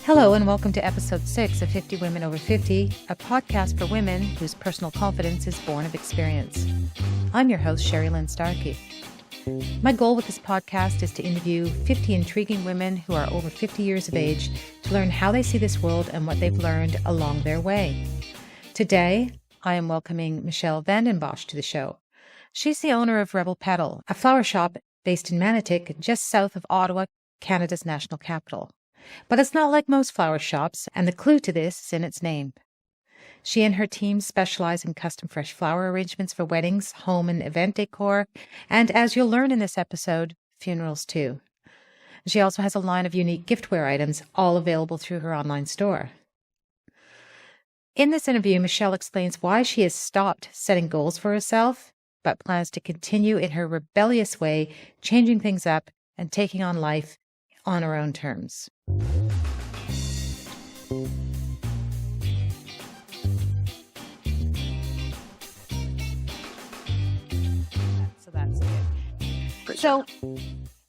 Hello and welcome to episode 6 of 50 Women Over 50, a podcast for women whose personal confidence is born of experience. I'm your host, Sherrilynne Starkie. My goal with this podcast is to interview 50 intriguing women who are over 50 years of age to learn how they see this world and what they've learned along their way. Today, I am welcoming Michelle VandenBosch to the show. She's the owner of Rebel Petal, a flower shop based in Manotick, just south of Ottawa, Canada's national capital. But it's not like most flower shops, and the clue to this is in its name. She and her team specialize in custom fresh flower arrangements for weddings, home and event decor, and as you'll learn in this episode, funerals too. She also has a line of unique giftware items, all available through her online store. In this interview, Michelle explains why she has stopped setting goals for herself, but plans to continue in her rebellious way, changing things up and taking on life on her own terms. So that's it. So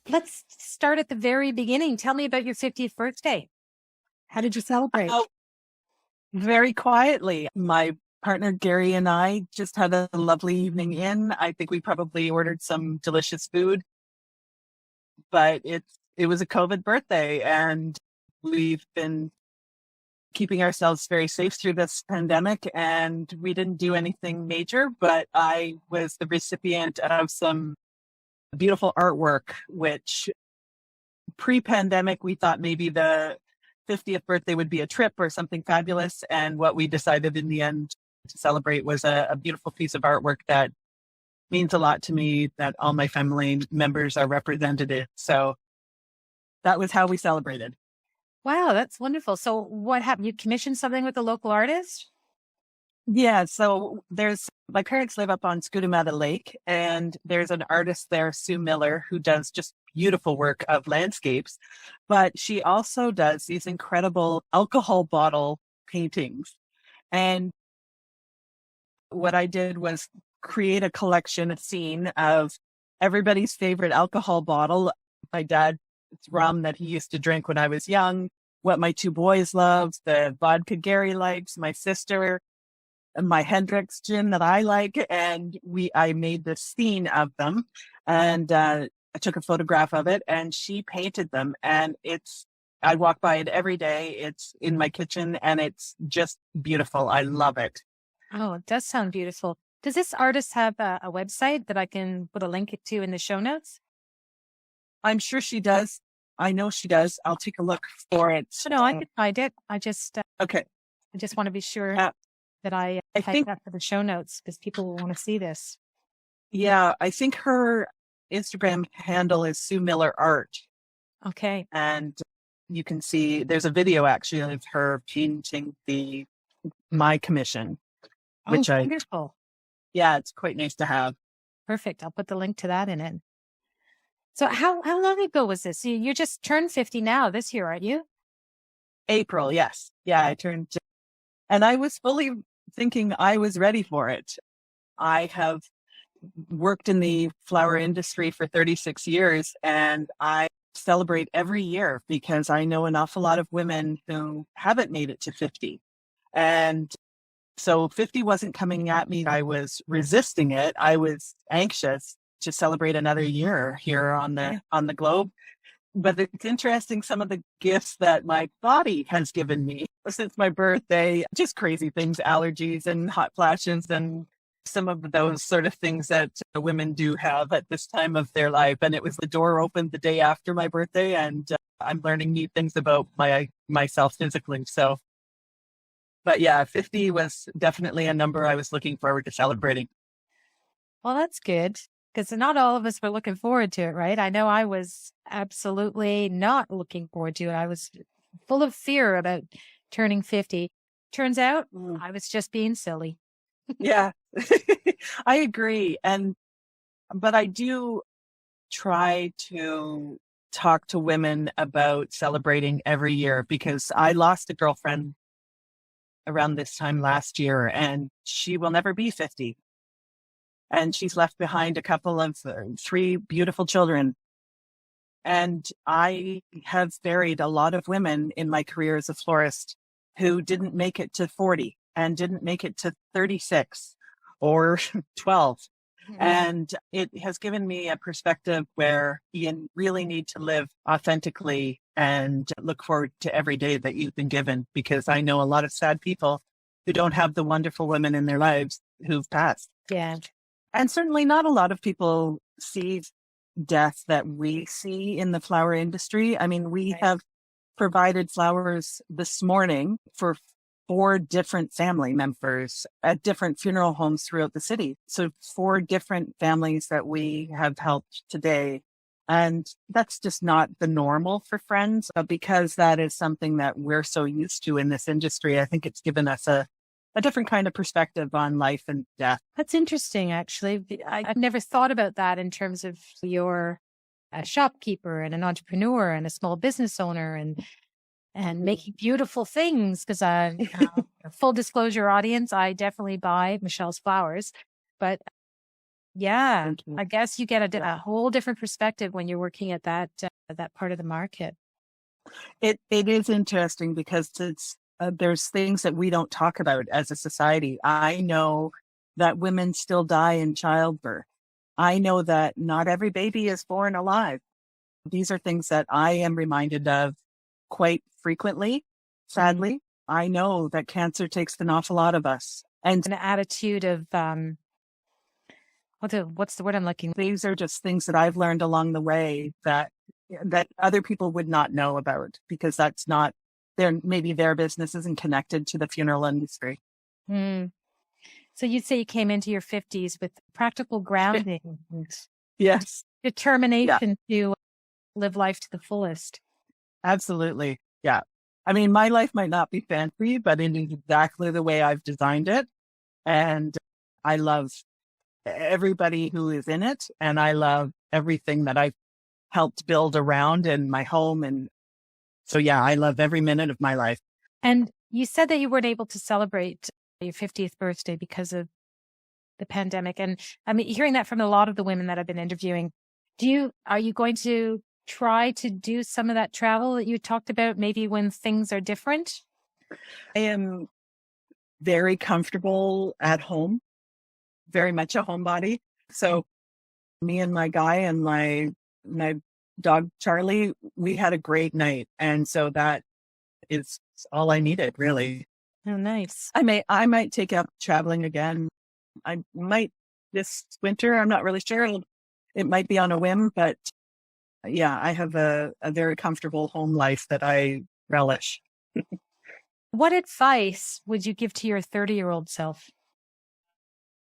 let's start at the very beginning. Tell me about your 50th birthday. How did you celebrate? Very quietly. My partner Gary and I just had a lovely evening in. I think we probably ordered some delicious food, but it was a COVID birthday, and we've been keeping ourselves very safe through this pandemic, and we didn't do anything major, but I was the recipient of some beautiful artwork, which pre-pandemic we thought maybe the 50th birthday would be a trip or something fabulous. And what we decided in the end to celebrate was a beautiful piece of artwork that means a lot to me, that all my family members are represented in. So that was how we celebrated. Wow, that's wonderful. So what happened? You commissioned something with a local artist? Yeah, so my parents live up on Scoodamata Lake, and there's an artist there, Sue Miller, who does just beautiful work of landscapes, but she also does these incredible alcohol bottle paintings. And what I did was create a collection, a scene of everybody's favorite alcohol bottle. My dad's rum that he used to drink when I was young, what my two boys loved, the vodka Gary likes, my sister, my Hendrix gin that I like. And I made this scene of them, and I took a photograph of it, and she painted them. And I walk by it every day. It's in my kitchen, and it's just beautiful. I love it. Oh, it does sound beautiful. Does this artist have a website that I can put a link to in the show notes? I'm sure she does. I know she does. I'll take a look for it. No, I could find it. Okay. I just want to be sure that I type that for the show notes, because people will want to see this. Yeah, I think her Instagram handle is Sue Miller Art. Okay. And you can see there's a video actually of her painting my commission, which wonderful. Yeah, it's quite nice to have. Perfect. I'll put the link to that in it. So how long ago was this? You just turned 50 now this year, aren't you? April, yes. Yeah, I turned, and I was fully thinking I was ready for it. I have worked in the flower industry for 36 years, and I celebrate every year because I know an awful lot of women who haven't made it to 50. And so 50 wasn't coming at me. I was resisting it. I was anxious to celebrate another year here on the globe. But it's interesting, some of the gifts that my body has given me since my birthday, just crazy things, allergies and hot flashes and some of those sort of things that women do have at this time of their life. And it was the door opened the day after my birthday, and I'm learning new things about myself physically. So, but yeah, 50 was definitely a number I was looking forward to celebrating. Well, that's good, because not all of us were looking forward to it, right? I know I was absolutely not looking forward to it. I was full of fear about turning 50. Turns out I was just being silly. Yeah, I agree. But I do try to talk to women about celebrating every year, because I lost a girlfriend around this time last year, and she will never be 50. And she's left behind a couple of 3 beautiful children. And I have buried a lot of women in my career as a florist who didn't make it to 40 and didn't make it to 36 or 12. Mhm. And it has given me a perspective where you really need to live authentically and look forward to every day that you've been given, because I know a lot of sad people who don't have the wonderful women in their lives who've passed. Yeah. And certainly not a lot of people see death that we see in the flower industry. I mean, we have provided flowers this morning for 4 different family members at different funeral homes throughout the city. So 4 different families that we have helped today. And that's just not the normal for Friends, because that is something that we're so used to in this industry. I think it's given us a different kind of perspective on life and death. That's interesting, actually. I've never thought about that in terms of you're a shopkeeper and an entrepreneur and a small business owner and making beautiful things. Because full disclosure, audience, I definitely buy Michelle's flowers. But yeah, I guess you get a whole different perspective when you're working at that part of the market. It is interesting because there's things that we don't talk about as a society. I know that women still die in childbirth. I know that not every baby is born alive. These are things that I am reminded of quite frequently. Sadly, I know that cancer takes an awful lot of us. And an attitude of, what's the word I'm looking for? These are just things that I've learned along the way that other people would not know about, because that's not maybe their business isn't connected to the funeral industry. So you'd say you came into your 50s with practical grounding and yes, determination to live life to the fullest. Absolutely. Yeah. I mean, my life might not be fancy, but it is exactly the way I've designed it. And I love everybody who is in it. And I love everything that I've helped build around in my home. And so, yeah, I love every minute of my life. And you said that you weren't able to celebrate your 50th birthday because of the pandemic. And I mean, hearing that from a lot of the women that I've been interviewing, are you going to try to do some of that travel that you talked about, maybe when things are different? I am very comfortable at home, very much a homebody. So me and my guy and my dog, Charlie, we had a great night. And so that is all I needed, really. Oh, nice. I might take up traveling again. I might this winter. I'm not really sure. It might be on a whim, but yeah, I have a very comfortable home life that I relish. What advice would you give to your 30-year-old self?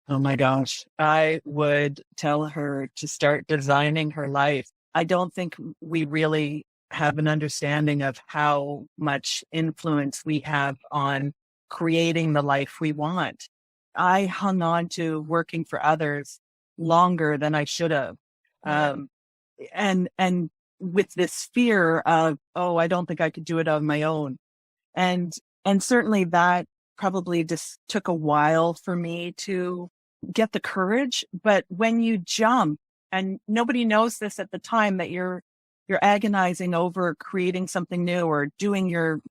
Oh my gosh. I would tell her to start designing her life. I don't think we really have an understanding of how much influence we have on creating the life we want. I hung on to working for others longer than I should have. And with this fear of, I don't think I could do it on my own. And certainly that probably just took a while for me to get the courage. But when you jump, and nobody knows this at the time, that you're agonizing over creating something new or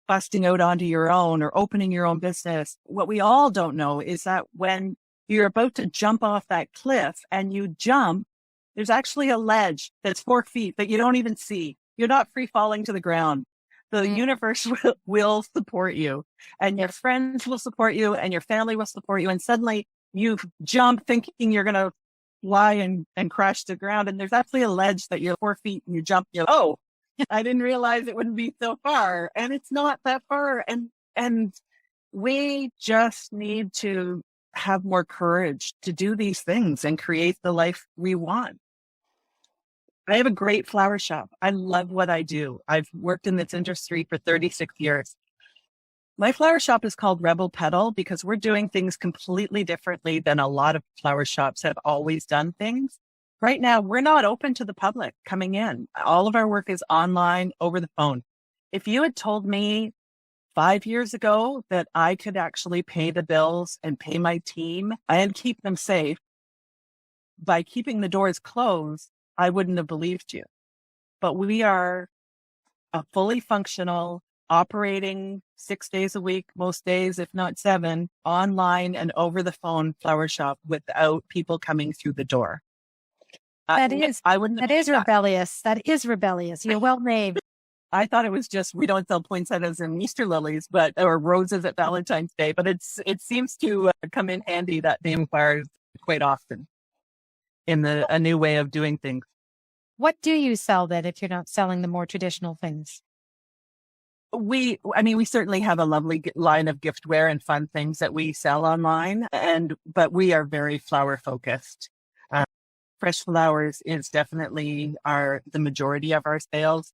busting out onto your own or opening your own business. What we all don't know is that when you're about to jump off that cliff and you jump, there's actually a ledge that's 4 feet that you don't even see. You're not free falling to the ground. The universe will support you, and your friends will support you, and your family will support you. And suddenly you jump thinking you're going to fly and crash to the ground. And there's actually a ledge that you're 4 feet and you jump. I didn't realize it wouldn't be so far. And it's not that far. And we just need to have more courage to do these things and create the life we want. I have a great flower shop. I love what I do. I've worked in this industry for 36 years. My flower shop is called Rebel Petal because we're doing things completely differently than a lot of flower shops have always done things. Right now, we're not open to the public coming in. All of our work is online, over the phone. If you had told me 5 years ago that I could actually pay the bills and pay my team and keep them safe by keeping the doors closed, I wouldn't have believed you. but we are a fully functional, operating 6 days a week, most days, if not 7, online and over the phone flower shop without people coming through the door. I wouldn't. That is rebellious. That is rebellious. You're well named. I thought it was just we don't sell poinsettias and Easter lilies, or roses at Valentine's Day. But it seems to come in handy that name fires quite often in a new way of doing things. What do you sell then if you're not selling the more traditional things? We certainly have a lovely line of giftware and fun things that we sell online, but we are very flower focused. Fresh flowers is definitely the majority of our sales.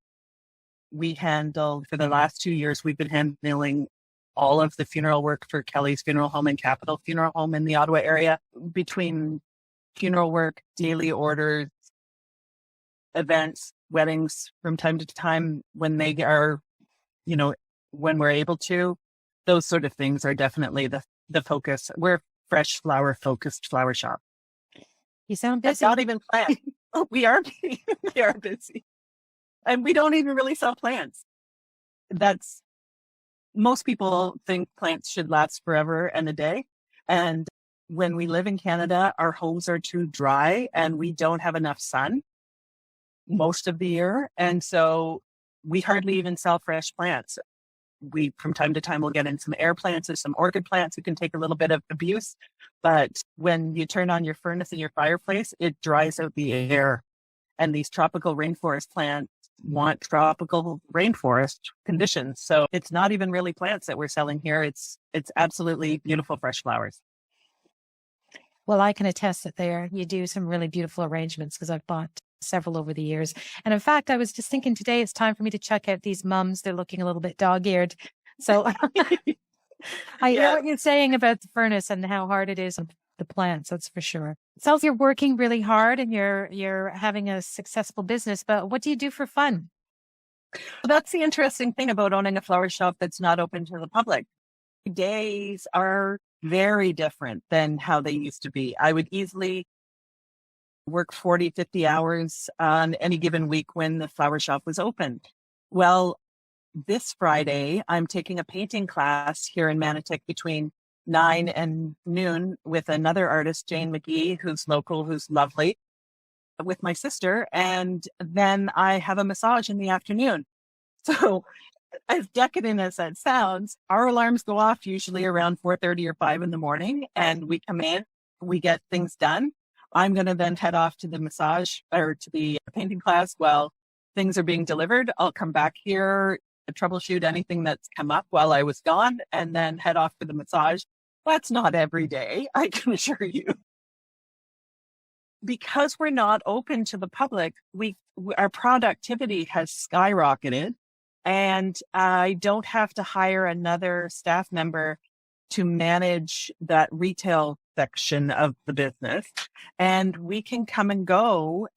We handle, for the last 2 years, we've been handling all of the funeral work for Kelly's Funeral Home and Capital Funeral Home in the Ottawa area. Between funeral work, daily orders, events, weddings from time to time when they are, when we're able to, those sort of things are definitely the focus. We're a fresh flower focused flower shop. You sound busy. That's not even planned. We are busy. And we don't even really sell plants. Most people think plants should last forever and a day. And when we live in Canada, our homes are too dry and we don't have enough sun most of the year. And so we hardly even sell fresh plants. We, from time to time, will get in some air plants or some orchid plants who can take a little bit of abuse. But when you turn on your furnace in your fireplace, it dries out the air. And these tropical rainforest plants want tropical rainforest conditions. So it's not even really plants that we're selling here. It's absolutely beautiful fresh flowers. Well, I can attest that you do some really beautiful arrangements because I've bought several over the years. And in fact, I was just thinking today it's time for me to check out these mums. They're looking a little bit dog-eared. So I hear what you're saying about the furnace and how hard it is on the plants. That's for sure. It sounds you're working really hard and you're having a successful business, but what do you do for fun? That's the interesting thing about owning a flower shop that's not open to the public. Days are very different than how they used to be. I would easily work 40, 50 hours on any given week when the flower shop was open. Well, this Friday, I'm taking a painting class here in Manotick between 9 and noon with another artist, Jane McGee, who's local, who's lovely, with my sister. And then I have a massage in the afternoon. So as decadent as that sounds, our alarms go off usually around 4:30 or 5 in the morning. And we come in, we get things done. I'm going to then head off to the massage or to the painting class while things are being delivered. I'll come back here, troubleshoot anything that's come up while I was gone, and then head off for the massage. That's not every day, I can assure you. Because we're not open to the public, our productivity has skyrocketed, and I don't have to hire another staff member to manage that retail section of the business. And we can come and go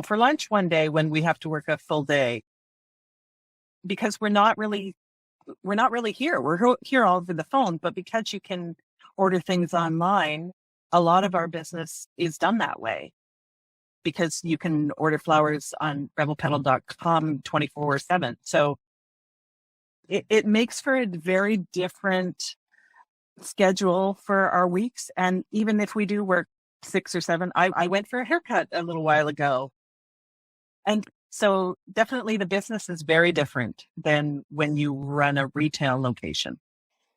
for lunch one day when we have to work a full day. Because we're not really here. We're here all over the phone, but because you can order things online, a lot of our business is done that way. Because you can order flowers on rebelpetal.com 24/7. So it makes for a very different schedule for our weeks. And even if we do work 6 or 7, I went for a haircut a little while ago. And so definitely the business is very different than when you run a retail location.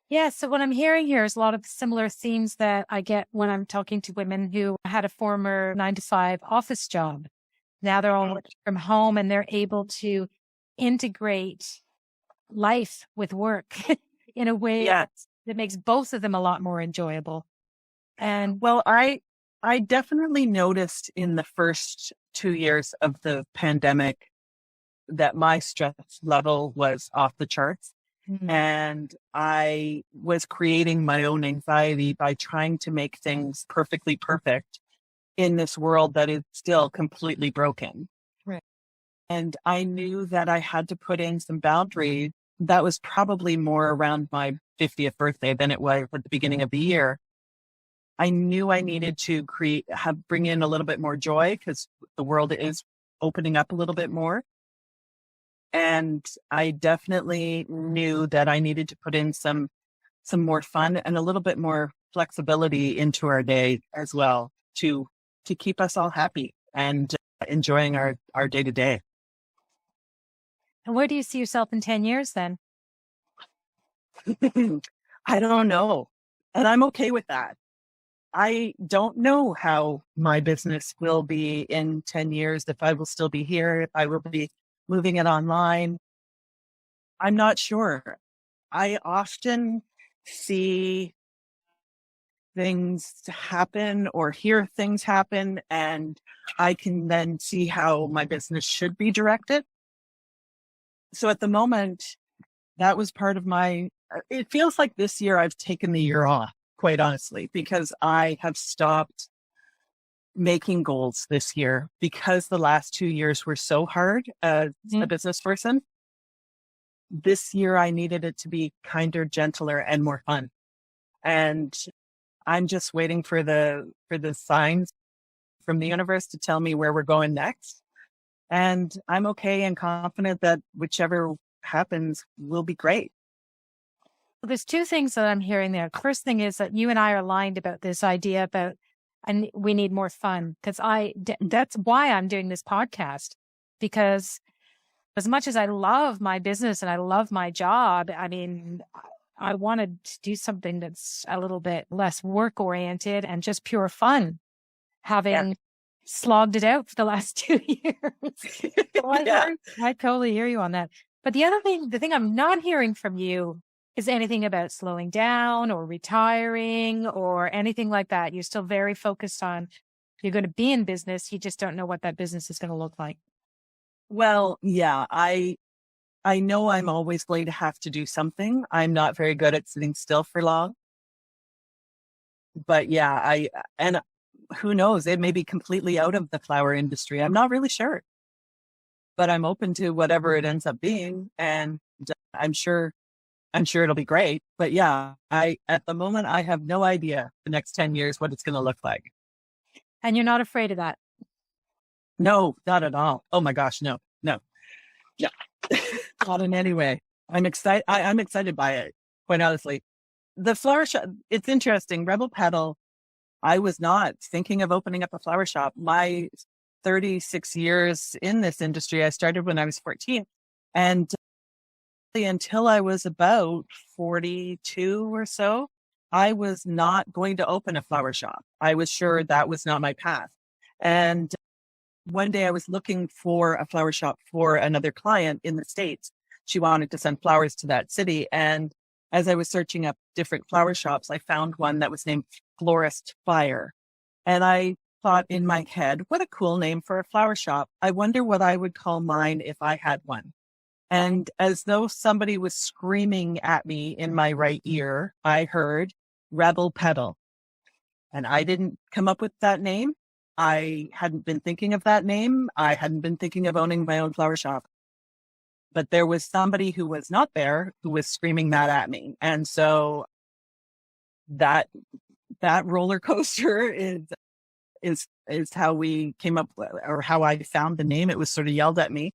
Yeah. So what I'm hearing here is a lot of similar themes that I get when I'm talking to women who had a former 9-to-5 office job. Now they're all working from home and they're able to integrate life with work in a way that makes both of them a lot more enjoyable. And well, I definitely noticed in the first 2 years of the pandemic that my stress level was off the charts. Mm-hmm. And I was creating my own anxiety by trying to make things perfectly perfect in this world that is still completely broken. Right. And I knew that I had to put in some boundaries. That was probably more around my 50th birthday than it was at the beginning of the year. I knew I needed to bring in a little bit more joy because the world is opening up a little bit more. And I definitely knew that I needed to put in some more fun and a little bit more flexibility into our day as well to keep us all happy and enjoying our day to day. And where do you see yourself in 10 years then? I don't know. And I'm okay with that. I don't know how my business will be in 10 years, if I will still be here, if I will be moving it online. I'm not sure. I often see things happen or hear things happen, and I can then see how my business should be directed. So at the moment, that was part of it feels like this year I've taken the year off, quite honestly, because I have stopped making goals this year because the last 2 years were so hard as a business person. This year I needed it to be kinder, gentler, and more fun. And I'm just waiting for the signs from the universe to tell me where we're going next. And I'm okay and confident that whichever happens will be great. Well, there's two things that I'm hearing there. The first thing is that you and I are aligned about this idea about, and we need more fun, because that's why I'm doing this podcast, because as much as I love my business and I love my job, I mean, I wanted to do something that's a little bit less work oriented and just pure fun, having slogged it out for the last 2 years. So I totally hear you on that. But the thing I'm not hearing from you is anything about slowing down or retiring or anything like that. You're still very focused on, you're going to be in business. You just don't know what that business is going to look like. Well, yeah, I know I'm always going to have to do something. I'm not very good at sitting still for long. But yeah, and who knows, it may be completely out of the flower industry. I'm not really sure. But I'm open to whatever it ends up being. And I'm sure it'll be great. But yeah, at the moment, I have no idea the next 10 years what it's going to look like. And you're not afraid of that? No, not at all. Oh my gosh, no. Not in any way. I'm excited. I'm excited by it, quite honestly. The flower shop, it's interesting. Rebel Petal, I was not thinking of opening up a flower shop. My 36 years in this industry, I started when I was 14. And until I was about 42 or so, I was not going to open a flower shop. I was sure that was not my path. And one day I was looking for a flower shop for another client in the States. She wanted to send flowers to that city. And as I was searching up different flower shops, I found one that was named Florist Fire. And I thought in my head, what a cool name for a flower shop. I wonder what I would call mine if I had one. And as though somebody was screaming at me in my right ear, I heard Rebel Petal. And I didn't come up with that name. I hadn't been thinking of that name. I hadn't been thinking of owning my own flower shop. But there was somebody who was not there who was screaming that at me. And so that roller coaster is how we came up with, or how I found the name. It was sort of yelled at me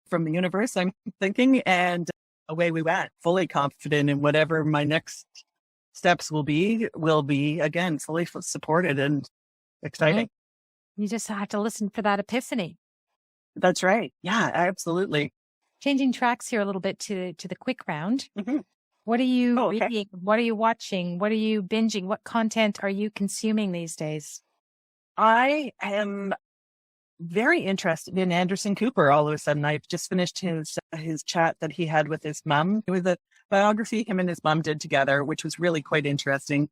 from the universe, I'm thinking, and away we went, fully confident in whatever my next steps will be again, fully supported and exciting. You just have to listen for that epiphany. That's right. Yeah, absolutely. Changing tracks here a little bit to the quick round. Mm-hmm. What are you reading? What are you watching? What are you binging? What content are you consuming these days? I am very interested in Anderson Cooper. All of a sudden, I've just finished his chat that he had with his mom. It was a biography him and his mom did together, which was really quite interesting.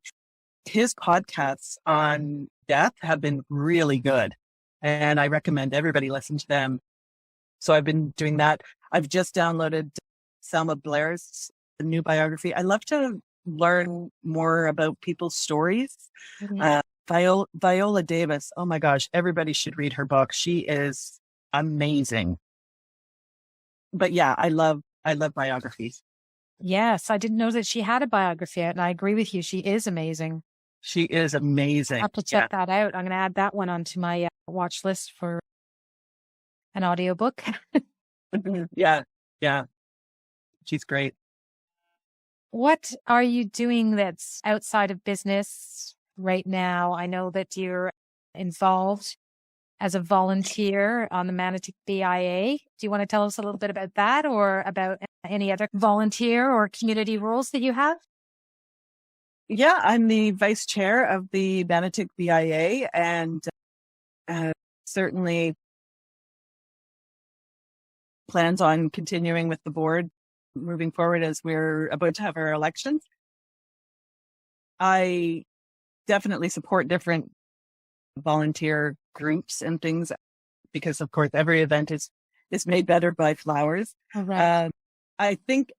His podcasts on death have been really good, and I recommend everybody listen to them. So I've been doing that. I've just downloaded Selma Blair's new biography. I love to learn more about people's stories. Mm-hmm. Viola Davis. Oh my gosh, everybody should read her book. She is amazing. But yeah, I love biographies. Yes, I didn't know that she had a biography yet, and I agree with you. She is amazing. She is amazing. I have to check that out. I'm going to add that one onto my watch list for an audiobook. Yeah. Yeah. She's great. What are you doing that's outside of business right now? I know that you're involved as a volunteer on the Manotick BIA. Do you want to tell us a little bit about that or about any other volunteer or community roles that you have? Yeah, I'm the vice chair of the Manotick BIA, and certainly plans on continuing with the board moving forward as we're about to have our elections. I definitely support different volunteer groups and things because, of course, every event is made better by flowers. All right. I think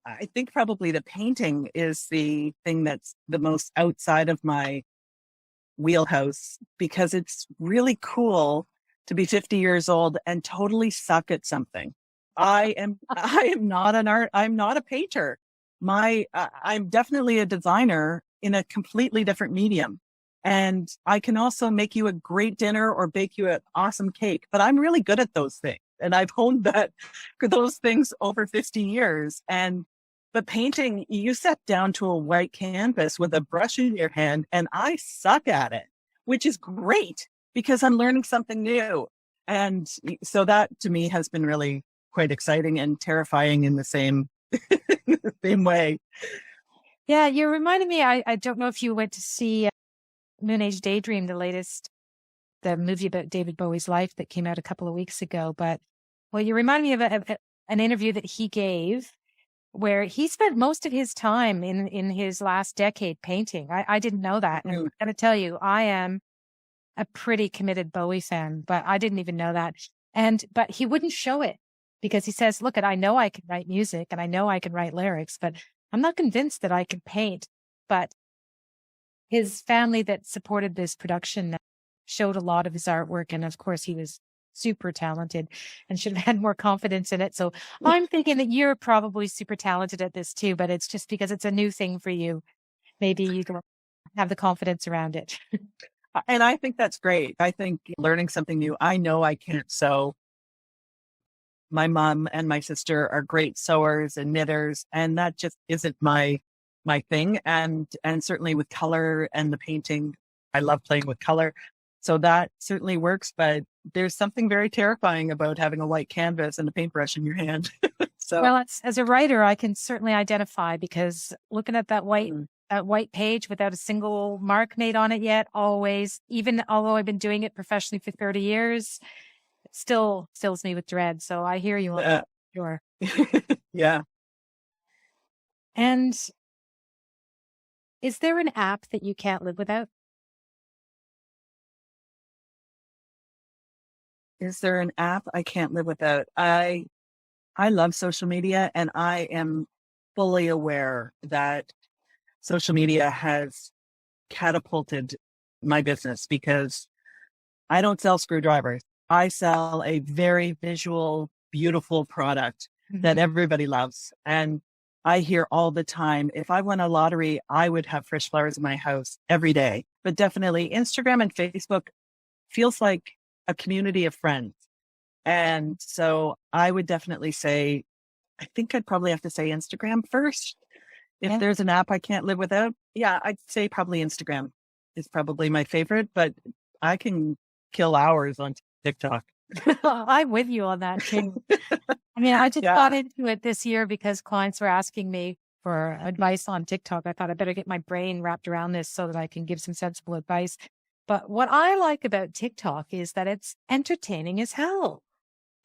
probably the painting is the thing that's the most outside of my wheelhouse because it's really cool to be 50 years old and totally suck at something. I am not I'm not a painter. I'm definitely a designer in a completely different medium. And I can also make you a great dinner or bake you an awesome cake, but I'm really good at those things. And I've honed those things over 50 years. But painting, you sat down to a white canvas with a brush in your hand and I suck at it, which is great because I'm learning something new. And so that to me has been really quite exciting and terrifying in the same, the same way. Yeah, you're reminding me, I don't know if you went to see Moon Age Daydream, the movie about David Bowie's life that came out a couple of weeks ago. But you remind me of an interview that he gave where he spent most of his time in his last decade painting. I didn't know that. And I'm going to tell you, I am a pretty committed Bowie fan, but I didn't even know that. But he wouldn't show it because he says, look, I know I can write music and I know I can write lyrics, but I'm not convinced that I can paint. But his family that supported this production showed a lot of his artwork. And of course, he was super talented and should have had more confidence in it. So I'm thinking that you're probably super talented at this too, but it's just because it's a new thing for you. Maybe you don't have the confidence around it. And I think that's great. I think learning something new, I know I can't sew. My mom and my sister are great sewers and knitters, and that just isn't my thing. And certainly with color and the painting, I love playing with color. So that certainly works, but there's something very terrifying about having a white canvas and a paintbrush in your hand. Well, as a writer, I can certainly identify because looking at that white page without a single mark made on it yet, always, even although I've been doing it professionally for 30 years, it still fills me with dread. So I hear you on that. Sure. Yeah. And is there an app that you can't live without? Is there an app I can't live without? I love social media, and I am fully aware that social media has catapulted my business because I don't sell screwdrivers. I sell a very visual, beautiful product that everybody loves. And I hear all the time, if I won a lottery, I would have fresh flowers in my house every day. But definitely Instagram and Facebook feels like a community of friends. And so I would definitely say, I think I'd probably have to say Instagram first. If there's an app I can't live without, I'd say probably Instagram is probably my favorite, but I can kill hours on TikTok. I'm with you on that too. I mean, I just got into it this year because clients were asking me for advice on TikTok. I thought I better get my brain wrapped around this so that I can give some sensible advice. But what I like about TikTok is that it's entertaining as hell.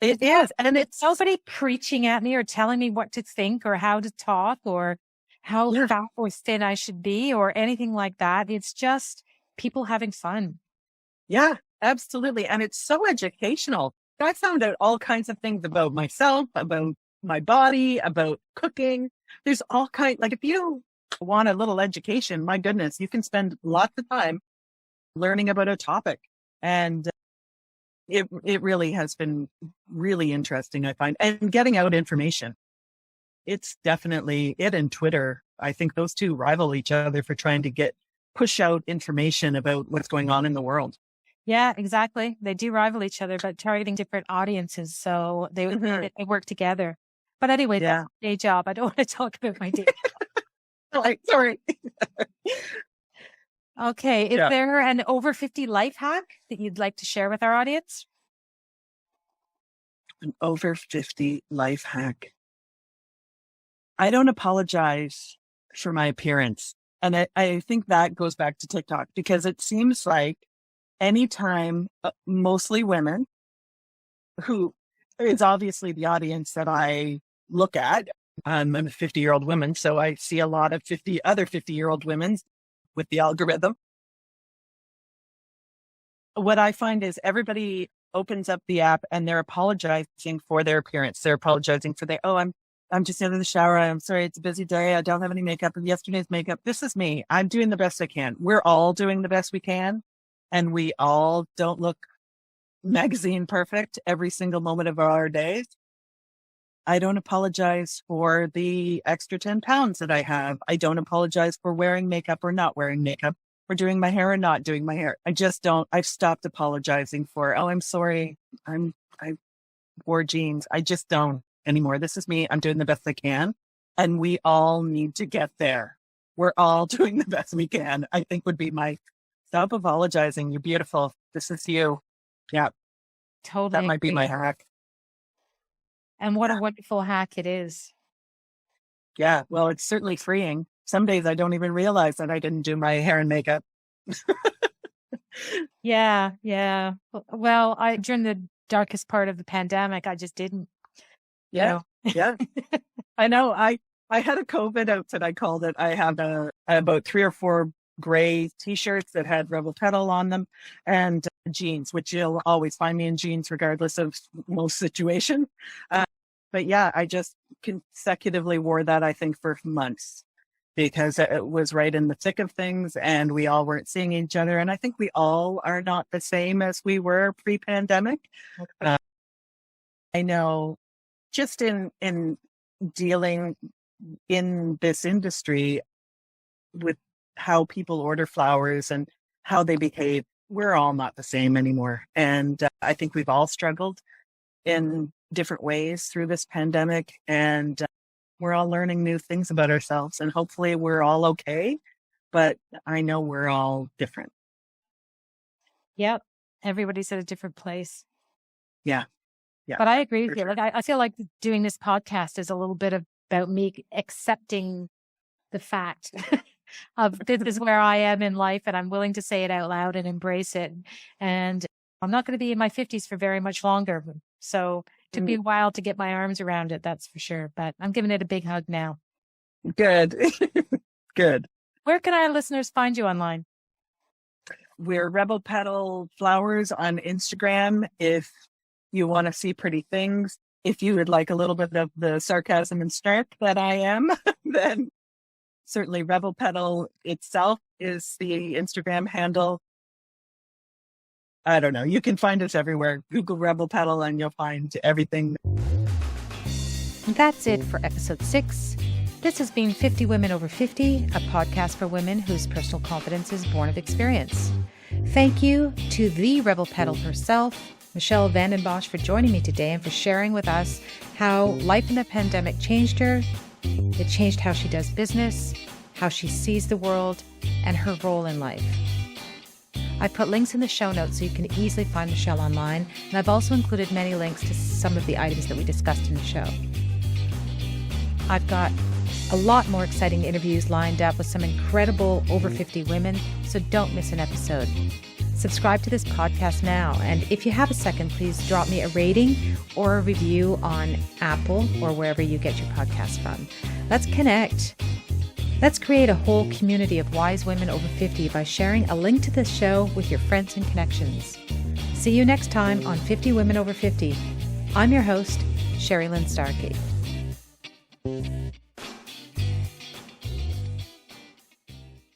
It is. And it's nobody preaching at me or telling me what to think or how to talk or how fat or thin I should be or anything like that. It's just people having fun. Yeah, absolutely. And it's so educational. I found out all kinds of things about myself, about my body, about cooking. There's all kinds, like if you want a little education, my goodness, you can spend lots of time learning about a topic. And it really has been really interesting, I find, and getting out information. It's definitely it and Twitter. I think those two rival each other for trying to push out information about what's going on in the world. Yeah, exactly. They do rival each other, but targeting different audiences. So they work together. But anyway, that's my day job. I don't want to talk about my day. Sorry. Okay. Is there an over 50 life hack that you'd like to share with our audience? An over 50 life hack. I don't apologize for my appearance. And I think that goes back to TikTok, because it seems like anytime, mostly women, who is obviously the audience that I look at. I'm a 50-year-old woman, so I see a lot of other 50-year-old women with the algorithm. What I find is everybody opens up the app and they're apologizing for their appearance. They're apologizing for I'm just out of the shower. I'm sorry, it's a busy day. I don't have any makeup of yesterday's makeup. This is me. I'm doing the best I can. We're all doing the best we can. And we all don't look magazine perfect every single moment of our days. I don't apologize for the extra 10 pounds that I have. I don't apologize for wearing makeup or not wearing makeup, for doing my hair or not doing my hair. I just don't. I've stopped apologizing for, I'm sorry, I wore jeans. I just don't anymore. This is me. I'm doing the best I can. And we all need to get there. We're all doing the best we can, I think would be my stop apologizing. You're beautiful. This is you. Yeah. Totally. That might be my hack. And what a wonderful hack it is. Yeah. Well, it's certainly freeing. Some days I don't even realize that I didn't do my hair and makeup. Yeah. Well, during the darkest part of the pandemic, I just didn't. Yeah. Yeah. I know. I had a COVID outfit, I called it. I had about 3 or 4 gray t-shirts that had Rebel Petal on them, and jeans, which you'll always find me in jeans regardless of most situation. But yeah, I just consecutively wore that, I think, for months, because it was right in the thick of things and we all weren't seeing each other. And I think we all are not the same as we were pre-pandemic. Okay. I know just in dealing in this industry with how people order flowers and how they behave, we're all not the same anymore. And I think we've all struggled in different ways through this pandemic, and we're all learning new things about ourselves, and hopefully we're all okay. But I know we're all different. Yep. Everybody's at a different place. Yeah. But I agree with you. Like, I feel like doing this podcast is a little bit about me accepting the fact of this is where I am in life, and I'm willing to say it out loud and embrace it. And I'm not going to be in my 50s for very much longer. So it took me a while to get my arms around it, that's for sure. But I'm giving it a big hug now. Good. Good. Where can our listeners find you online? We're Rebel Petal Flowers on Instagram. If you want to see pretty things, if you would like a little bit of the sarcasm and snark that I am, then certainly Rebel Petal itself is the Instagram handle. I don't know. You can find us everywhere. Google Rebel Petal and you'll find everything. That's it for episode 6. This has been 50 Women Over 50, a podcast for women whose personal confidence is born of experience. Thank you to the Rebel Petal herself, Michelle VandenBosch, for joining me today and for sharing with us how life in the pandemic changed her. It changed how she does business, how she sees the world, and her role in life. I put links in the show notes so you can easily find Michelle online, and I've also included many links to some of the items that we discussed in the show. I've got a lot more exciting interviews lined up with some incredible over 50 women, so don't miss an episode. Subscribe to this podcast now, and if you have a second, please drop me a rating or a review on Apple or wherever you get your podcast from. Let's connect. Let's create a whole community of wise women over 50 by sharing a link to this show with your friends and connections. See you next time on 50 Women Over 50. I'm your host, Sherrilynne Starkie.